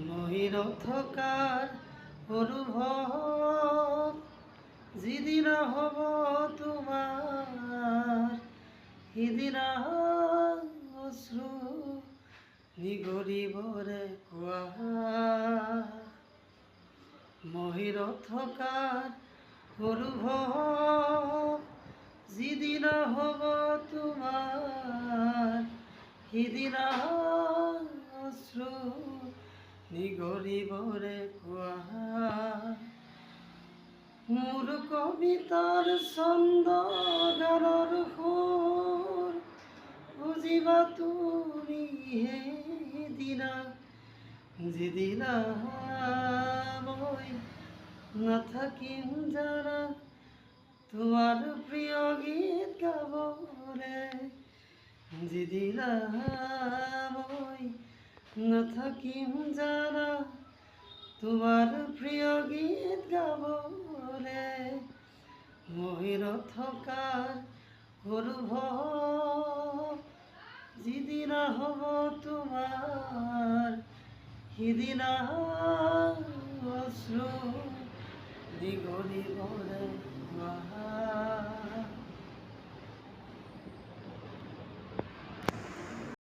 মহিৰথকাৰ অনুভব যেদিন হব তোমাৰ সেদিন অশ্ৰু নিগৰিবৰে কোৱা মহিৰথকাৰ অনুভব যেদিন হব তোমাৰ সেদিন অশ্ৰু নিগৰিবৰে কোৱা মোৰ কবিতাৰ ছন্দ গানৰ সুৰ বুজিবা তুমি সেইদিনা যিদিনা মই নাথাকিম জানা তোমাৰ প্ৰিয় গীত গাবলে যিদিনা মই নাথাকিম জানা তোমাৰ প্ৰিয় গীত গাবলে মহিৰথকাৰ অনুভব যিদিনা হব তোমাৰ সিদিনা অশ্ৰু নিগৰিবৰে কোৱা